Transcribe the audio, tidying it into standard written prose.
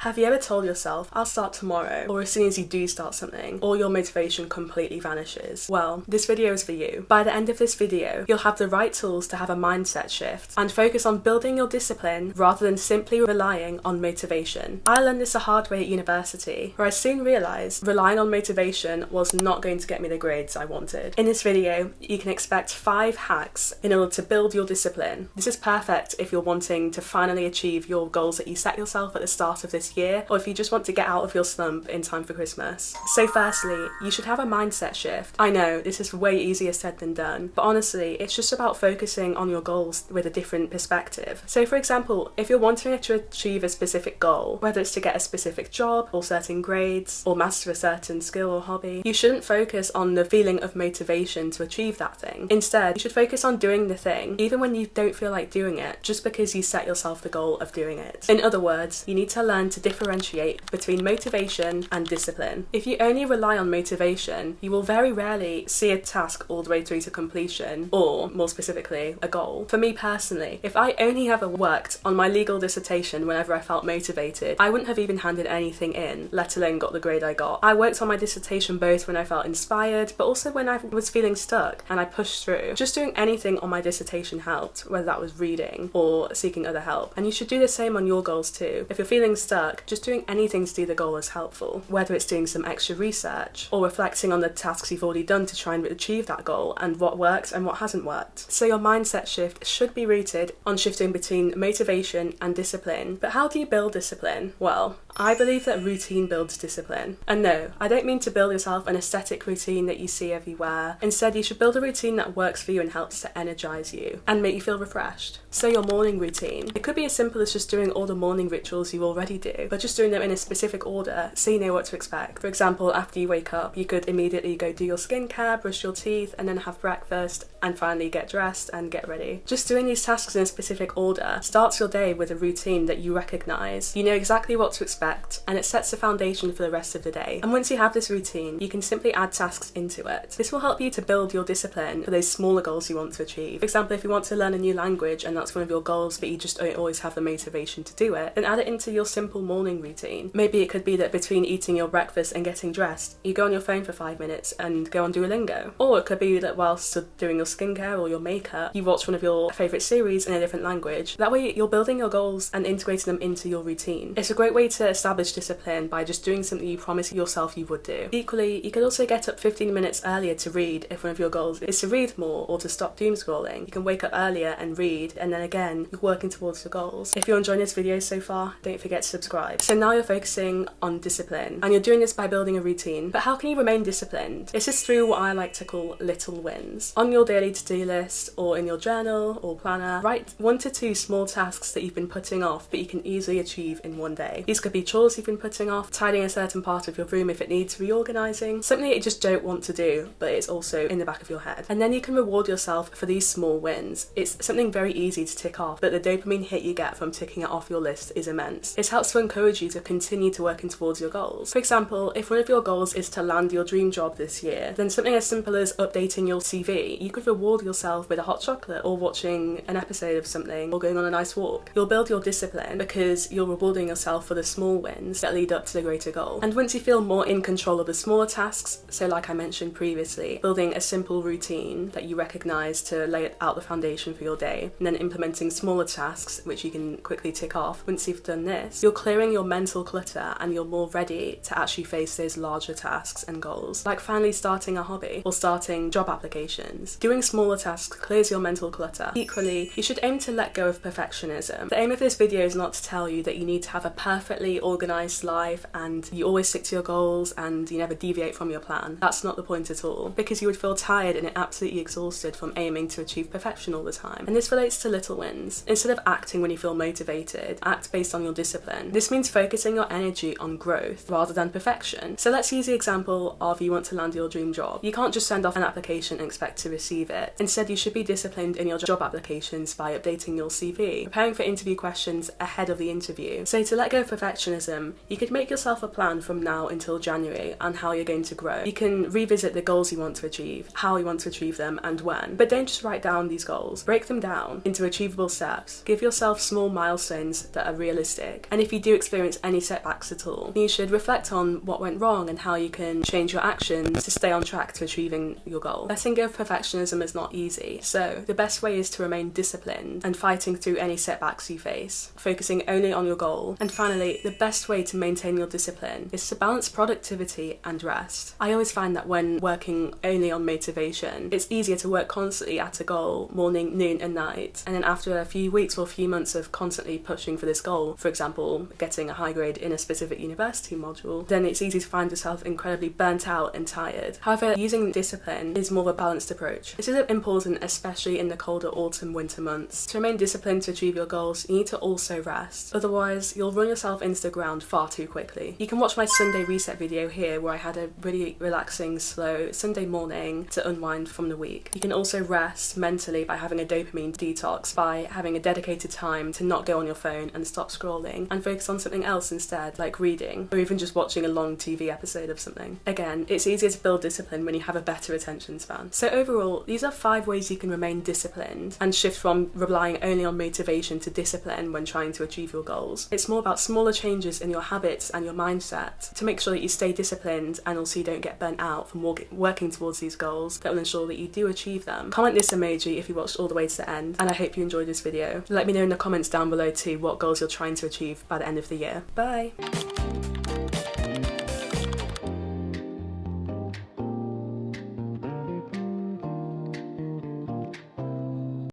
Have you ever told yourself, I'll start tomorrow, or as soon as you do start something, all your motivation completely vanishes? Well, this video is for you. By the end of this video, you'll have the right tools to have a mindset shift and focus on building your discipline rather than simply relying on motivation. I learned this the hard way at university, where I soon realised relying on motivation was not going to get me the grades I wanted. In this video, you can expect 5 hacks in order to build your discipline. This is perfect if you're wanting to finally achieve your goals that you set yourself at the start of this year, or if you just want to get out of your slump in time for Christmas. So firstly, you should have a mindset shift. I know, this is way easier said than done, but honestly, it's just about focusing on your goals with a different perspective. So for example, if you're wanting to achieve a specific goal, whether it's to get a specific job, or certain grades, or master a certain skill or hobby, you shouldn't focus on the feeling of motivation to achieve that thing. Instead, you should focus on doing the thing, even when you don't feel like doing it, just because you set yourself the goal of doing it. In other words, you need to learn to differentiate between motivation and discipline. If you only rely on motivation, you will very rarely see a task all the way through to completion, or more specifically, a goal. For me personally, if I only ever worked on my legal dissertation whenever I felt motivated, I wouldn't have even handed anything in, let alone got the grade I got. I worked on my dissertation both when I felt inspired, but also when I was feeling stuck, and I pushed through. Just doing anything on my dissertation helped, whether that was reading or seeking other help. And you should do the same on your goals too. If you're feeling stuck, just doing anything to do the goal is helpful, whether it's doing some extra research or reflecting on the tasks you've already done to try and achieve that goal and what worked and what hasn't worked. So your mindset shift should be rooted on shifting between motivation and discipline. But how do you build discipline? Well, I believe that routine builds discipline. And no, I don't mean to build yourself an aesthetic routine that you see everywhere. Instead, you should build a routine that works for you and helps to energize you and make you feel refreshed. So your morning routine. It could be as simple as just doing all the morning rituals you already do, but just doing them in a specific order so you know what to expect. For example, after you wake up, you could immediately go do your skincare, brush your teeth, and then have breakfast, and finally get dressed and get ready. Just doing these tasks in a specific order starts your day with a routine that you recognize. You know exactly what to expect, and it sets the foundation for the rest of the day. And once you have this routine, you can simply add tasks into it. This will help you to build your discipline for those smaller goals you want to achieve. For example, if you want to learn a new language and that's one of your goals, but you just don't always have the motivation to do it, then add it into your simple morning routine. Maybe it could be that between eating your breakfast and getting dressed, you go on your phone for 5 minutes and go on Duolingo. Or it could be that whilst doing your skincare or your makeup, you watch one of your favourite series in a different language. That way you're building your goals and integrating them into your routine. It's a great way to establish discipline by just doing something you promised yourself you would do. Equally, you could also get up 15 minutes earlier to read if one of your goals is to read more or to stop doom scrolling. You can wake up earlier and read, and then again, you're working towards your goals. If you're enjoying this video so far, don't forget to subscribe. So now you're focusing on discipline, and you're doing this by building a routine. But how can you remain disciplined? This is through what I like to call little wins. On your daily to-do list, or in your journal or planner, write 1 to 2 small tasks that you've been putting off but you can easily achieve in one day. These could be chores you've been putting off, tidying a certain part of your room if it needs reorganising, something that you just don't want to do but it's also in the back of your head. And then you can reward yourself for these small wins. It's something very easy to tick off, but the dopamine hit you get from ticking it off your list is immense. It helps to encourage you to continue to working towards your goals. For example, if one of your goals is to land your dream job this year, then something as simple as updating your CV, you could reward yourself with a hot chocolate or watching an episode of something or going on a nice walk. You'll build your discipline because you're rewarding yourself for the small wins that lead up to the greater goal. And once you feel more in control of the smaller tasks, so like I mentioned previously, building a simple routine that you recognise to lay out the foundation for your day, and then implementing smaller tasks which you can quickly tick off. Once you've done this, you're clearing your mental clutter and you're more ready to actually face those larger tasks and goals, like finally starting a hobby or starting job applications. Doing smaller tasks clears your mental clutter. Equally, you should aim to let go of perfectionism. The aim of this video is not to tell you that you need to have a perfectly organised life and you always stick to your goals and you never deviate from your plan. That's not the point at all, because you would feel tired and absolutely exhausted from aiming to achieve perfection all the time. And this relates to little wins. Instead of acting when you feel motivated, act based on your discipline. This means focusing your energy on growth rather than perfection. So let's use the example of you want to land your dream job. You can't just send off an application and expect to receive it. Instead, you should be disciplined in your job applications by updating your CV, preparing for interview questions ahead of the interview. So to let go of perfectionism, you could make yourself a plan from now until January on how you're going to grow. You can revisit the goals you want to achieve, how you want to achieve them and when. But don't just write down these goals. Break them down into achievable steps. Give yourself small milestones that are realistic. And if you do experience any setbacks at all, you should reflect on what went wrong and how you can change your actions to stay on track to achieving your goal. Letting go of perfectionism is not easy, so the best way is to remain disciplined and fighting through any setbacks you face, focusing only on your goal. And finally, the best way to maintain your discipline is to balance productivity and rest. I always find that when working only on motivation, it's easier to work constantly at a goal, morning, noon and night, and then after a few weeks or a few months of constantly pushing for this goal, for example, getting a high grade in a specific university module, then it's easy to find yourself incredibly burnt out and tired. However, using discipline is more of a balanced approach. This is important especially in the colder autumn winter months. To remain disciplined to achieve your goals, you need to also rest. Otherwise, you'll run yourself into the ground far too quickly. You can watch my Sunday reset video here where I had a really relaxing, slow Sunday morning to unwind from the week. You can also rest mentally by having a dopamine detox, by having a dedicated time to not go on your phone and stop scrolling and focus on something else instead, like reading or even just watching a long TV episode of something. Again, it's easier to build discipline when you have a better attention span. So overall, these are 5 ways you can remain disciplined and shift from relying only on motivation to discipline when trying to achieve your goals. It's more about smaller changes in your habits and your mindset to make sure that you stay disciplined and also you don't get burnt out from working towards these goals that will ensure that you do achieve them. Comment this emoji if you watched all the way to the end, and I hope you enjoyed this video. Let me know in the comments down below too what goals you're trying to achieve by the end of the year. Bye!